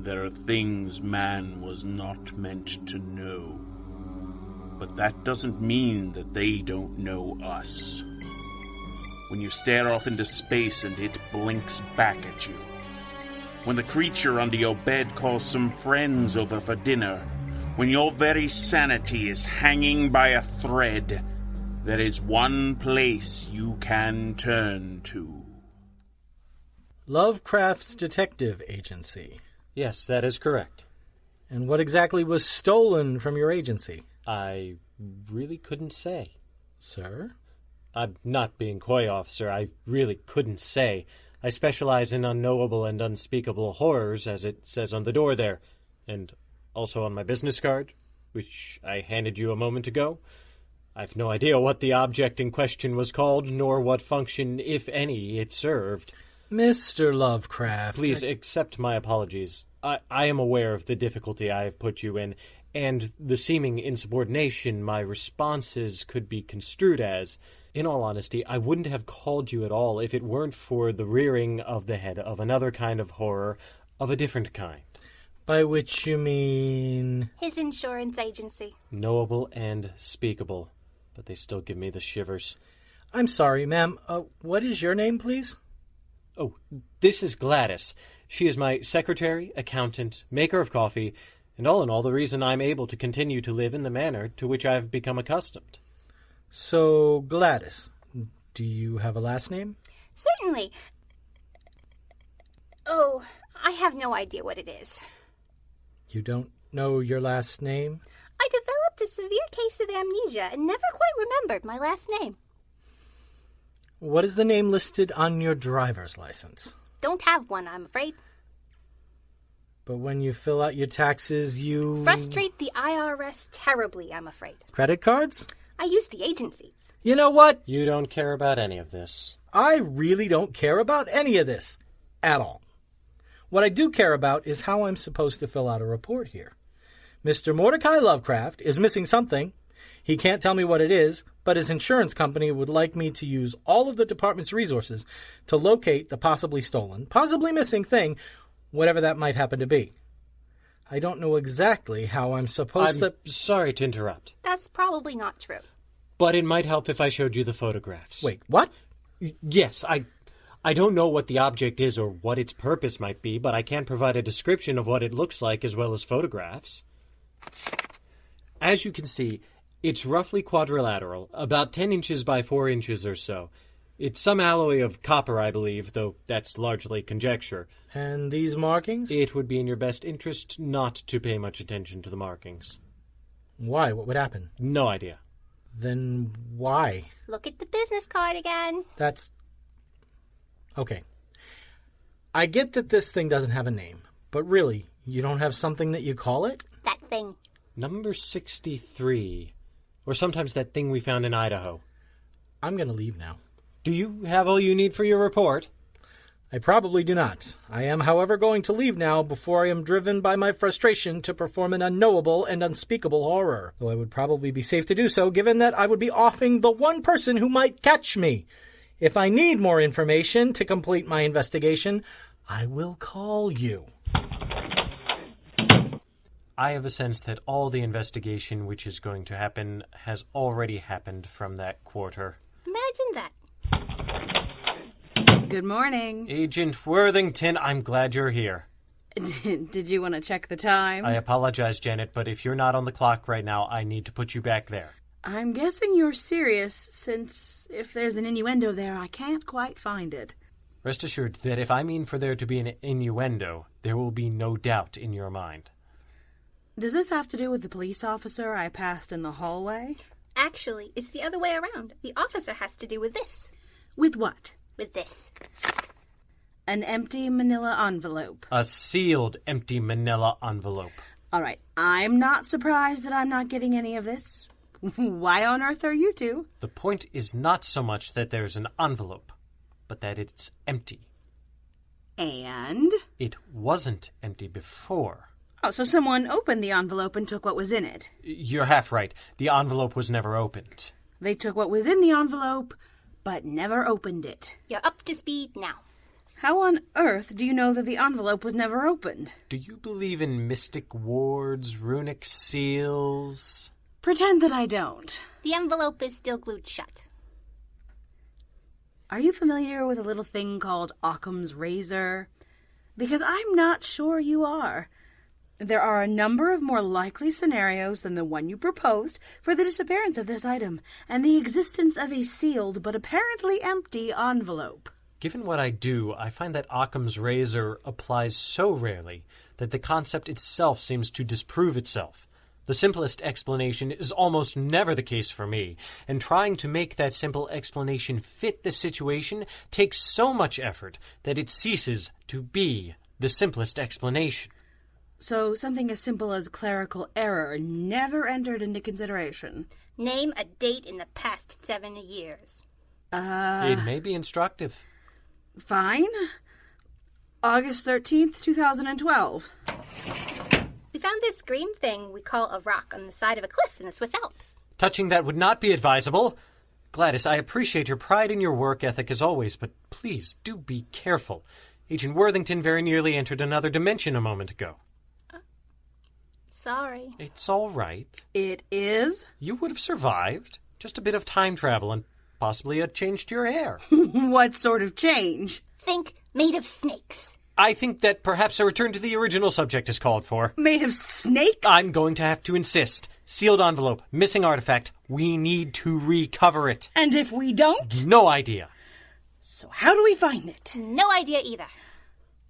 there are things man was not meant to know. But that doesn't mean that they don't know us. When you stare off into space and it blinks back at you. When the creature under your bed calls some friends over for dinner. When your very sanity is hanging by a thread. There is one place you can turn to. Lovecraft's detective agency. Yes, that is correct. And what exactly was stolen from your agency? I really couldn't say. Sir? I'm not being coy, officer. I really couldn't say. I specialize in unknowable and unspeakable horrors, as it says on the door there, and also on my business card, which I handed you a moment ago. I've no idea what the object in question was called, nor what function, if any, it served. Mr. Lovecraft... Please accept my apologies. I am aware of the difficulty I have put you in, and the seeming insubordination my responses could be construed as. In all honesty, I wouldn't have called you at all if it weren't for the rearing of the head of another kind of horror, of a different kind. By which you mean... His insurance agency. Knowable and speakable, but they still give me the shivers. I'm sorry, ma'am. What is your name, please? Oh, this is Gladys. She is my secretary, accountant, maker of coffee, and all in all the reason I'm able to continue to live in the manner to which I've become accustomed. So, Gladys, do you have a last name? Certainly. Oh, I have no idea what it is. You don't know your last name? I developed a severe case of amnesia and never quite remembered my last name. What is the name listed on your driver's license? Don't have one, I'm afraid. But when you fill out your taxes, you... Frustrate the IRS terribly, I'm afraid. Credit cards? I use the agencies. You know what? You don't care about any of this. I really don't care about any of this. At all. What I do care about is how I'm supposed to fill out a report here. Mr. Mordecai Lovecraft is missing something. He can't tell me what it is, but his insurance company would like me to use all of the department's resources to locate the possibly stolen, possibly missing thing, whatever that might happen to be. I don't know exactly how I'm supposed to... Sorry to interrupt. That's probably not true. But it might help if I showed you the photographs. Wait, what? Yes, I don't know what the object is or what its purpose might be, but I can provide a description of what it looks like as well as photographs. As you can see, it's roughly quadrilateral, about 10 inches by 4 inches or so. It's some alloy of copper, I believe, though that's largely conjecture. And these markings? It would be in your best interest not to pay much attention to the markings. Why? What would happen? No idea. Then why? Look at the business card again. That's... Okay. I get that this thing doesn't have a name, but really, you don't have something that you call it? That thing. Number 63. Or sometimes that thing we found in Idaho. I'm going to leave now. Do you have all you need for your report? I probably do not. I am, however, going to leave now before I am driven by my frustration to perform an unknowable and unspeakable horror. Though I would probably be safe to do so, given that I would be offing the one person who might catch me. If I need more information to complete my investigation, I will call you. I have a sense that all the investigation which is going to happen has already happened from that quarter. Imagine that. Good morning. Agent Worthington, I'm glad you're here. Did you want to check the time? I apologize, Janet, but if you're not on the clock right now, I need to put you back there. I'm guessing you're serious, since if there's an innuendo there, I can't quite find it. Rest assured that if I mean for there to be an innuendo, there will be no doubt in your mind. Does this have to do with the police officer I passed in the hallway? Actually, it's the other way around. The officer has to do with this. With what? With this. An empty manila envelope. A sealed empty manila envelope. All right, I'm not surprised that I'm not getting any of this. Why on earth are you two? The point is not so much that there's an envelope, but that it's empty. And? It wasn't empty before. Oh, so someone opened the envelope and took what was in it. You're half right. The envelope was never opened. They took what was in the envelope, but never opened it. You're up to speed now. How on earth do you know that the envelope was never opened? Do you believe in mystic wards, runic seals? Pretend that I don't. The envelope is still glued shut. Are you familiar with a little thing called Occam's razor? Because I'm not sure you are. There are a number of more likely scenarios than the one you proposed for the disappearance of this item and the existence of a sealed but apparently empty envelope. Given what I do, I find that Occam's razor applies so rarely that the concept itself seems to disprove itself. The simplest explanation is almost never the case for me, and trying to make that simple explanation fit the situation takes so much effort that it ceases to be the simplest explanation. So something as simple as clerical error never entered into consideration. Name a date in the past 7 years. It may be instructive. Fine. August 13th, 2012. We found this green thing we call a rock on the side of a cliff in the Swiss Alps. Touching that would not be advisable. Gladys, I appreciate your pride in your work ethic as always, but please do be careful. Agent Worthington very nearly entered another dimension a moment ago. Sorry. It's all right. It is? You would have survived. Just a bit of time travel and possibly a change to your hair. What sort of change? Think made of snakes. I think that perhaps a return to the original subject is called for. Made of snakes? I'm going to have to insist. Sealed envelope, missing artifact. We need to recover it. And if we don't? No idea. So how do we find it? No idea either.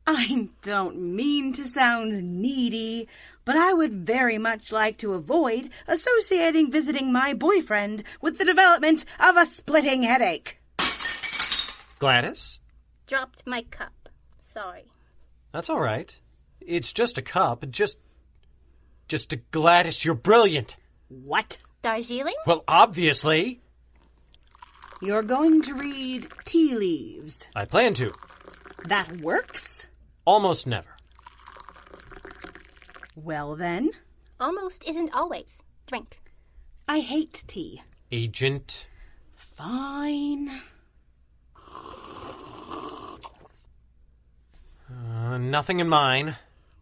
I don't mean to sound needy, but I would very much like to avoid associating visiting my boyfriend with the development of a splitting headache. Gladys? Dropped my cup. Sorry. That's all right. It's just a cup. Just a Gladys, you're brilliant. What? Darjeeling? Well, obviously. You're going to read tea leaves. I plan to. That works? Almost never. Well then, Almost isn't always. Drink. I hate tea. Agent. Fine. Nothing in mine.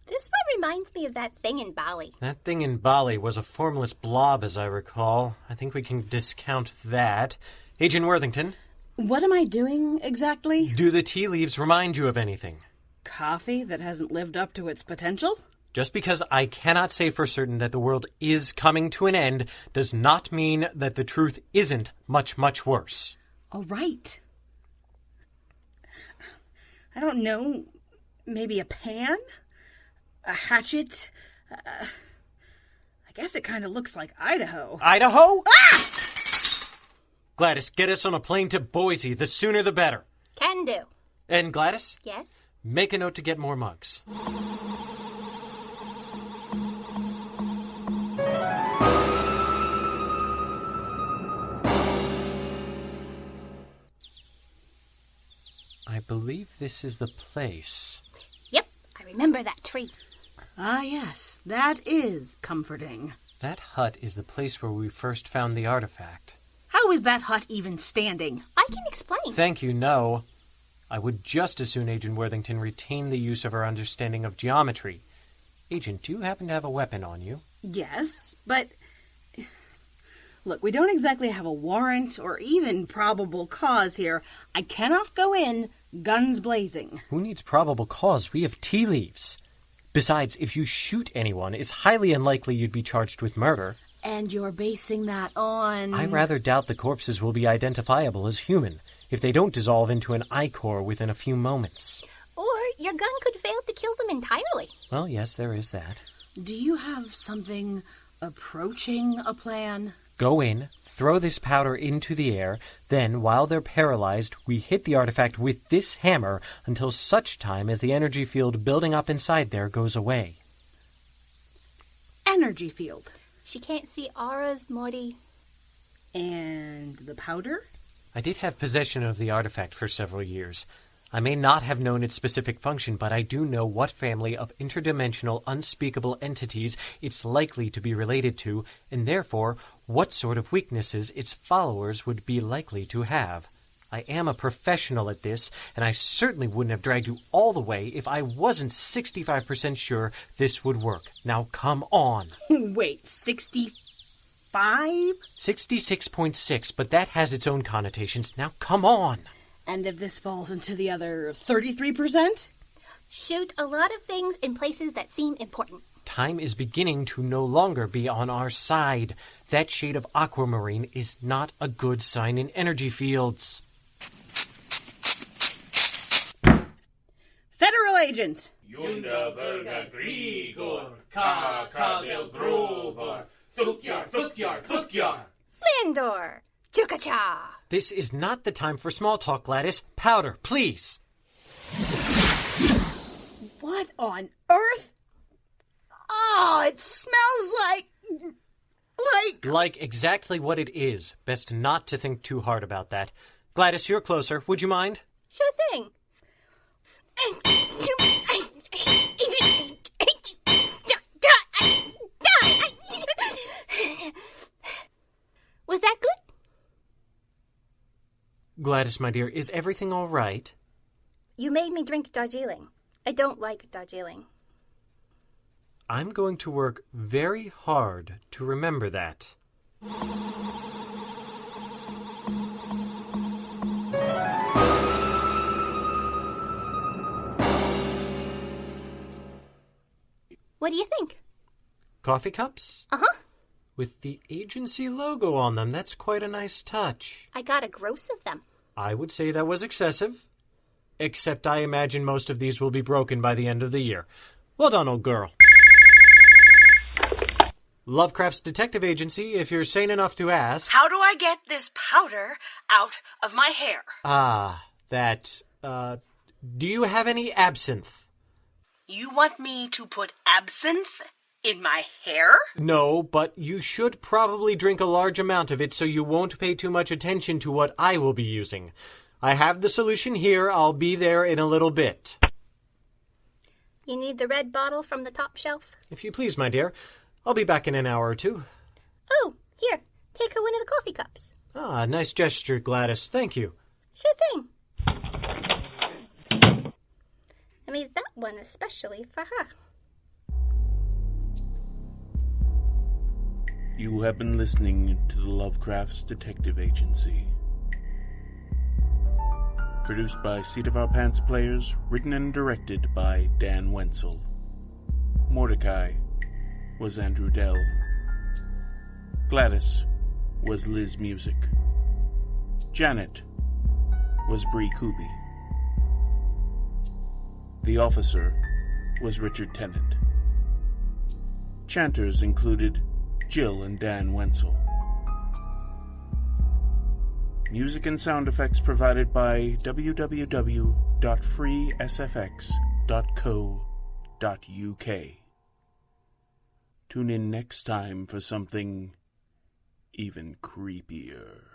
This one reminds me of that thing in Bali. That thing in Bali was a formless blob, as I recall. I think we can discount that. Agent Worthington. What am I doing exactly? Do the tea leaves remind you of anything? Coffee that hasn't lived up to its potential? Just because I cannot say for certain that the world is coming to an end does not mean that the truth isn't much, much worse. All right. I don't know. Maybe a pan? A hatchet? I guess it kind of looks like Idaho. Idaho? Ah! Gladys, get us on a plane to Boise. The sooner the better. Can do. And Gladys? Yes? Make a note to get more mugs. I believe this is the place. Yep, I remember that tree. Ah, yes, that is comforting. That hut is the place where we first found the artifact. How is that hut even standing? I can explain. Thank you, no. I would just as soon Agent Worthington retain the use of our understanding of geometry. Agent, do you happen to have a weapon on you? Yes, but... Look, we don't exactly have a warrant or even probable cause here. I cannot go in guns blazing. Who needs probable cause? We have tea leaves. Besides, if you shoot anyone, it's highly unlikely you'd be charged with murder. And you're basing that on... I rather doubt the corpses will be identifiable as human if they don't dissolve into an ichor within a few moments. Or your gun could fail to kill them entirely. Well, yes, there is that. Do you have something approaching a plan? Go in, throw this powder into the air, then, while they're paralyzed, we hit the artifact with this hammer until such time as the energy field building up inside there goes away. Energy field. She can't see auras, Morty. And the powder? I did have possession of the artifact for several years. I may not have known its specific function, but I do know what family of interdimensional, unspeakable entities it's likely to be related to, and therefore what sort of weaknesses its followers would be likely to have. I am a professional at this, and I certainly wouldn't have dragged you all the way if I wasn't 65% sure this would work. Now come on. Wait, 65? 66.6, but that has its own connotations. Now come on. And if this falls into the other 33%? Shoot a lot of things in places that seem important. Time is beginning to no longer be on our side. That shade of aquamarine is not a good sign in energy fields. Federal agent! Yunda verga grigor, ka del grover, thukyar. Flandor! Chukacha! This is not the time for small talk, Gladys. Powder, please. What on earth? Oh, it smells like... Like exactly what it is. Best not to think too hard about that. Gladys, you're closer. Would you mind? Sure thing. Was that good? Gladys, my dear, is everything all right? You made me drink Darjeeling. I don't like Darjeeling. I'm going to work very hard to remember that. What do you think? Coffee cups? Uh-huh. With the agency logo on them. That's quite a nice touch. I got a gross of them. I would say that was excessive. Except I imagine most of these will be broken by the end of the year. Well done, old girl. Lovecraft's detective agency, if you're sane enough to ask. How do I get this powder out of my hair? Do you have any absinthe? You want me to put absinthe in my hair? No, but you should probably drink a large amount of it so you won't pay too much attention to what I will be using. I have the solution here. I'll be there in a little bit. You need the red bottle from the top shelf? If you please, my dear. I'll be back in an hour or two. Oh, here. Take her one of the coffee cups. Ah, nice gesture, Gladys. Thank you. Sure thing. I made that one especially for her. You have been listening to the Lovecraft's Detective Agency. Produced by Seat of Our Pants players, written and directed by Dan Wenzel. Mordecai was Andrew Dell. Gladys was Liz Music. Janet was Bree Kuby. The officer was Richard Tennant. Chanters included Jill and Dan Wenzel. Music and sound effects provided by www.freesfx.co.uk. Tune in next time for something even creepier.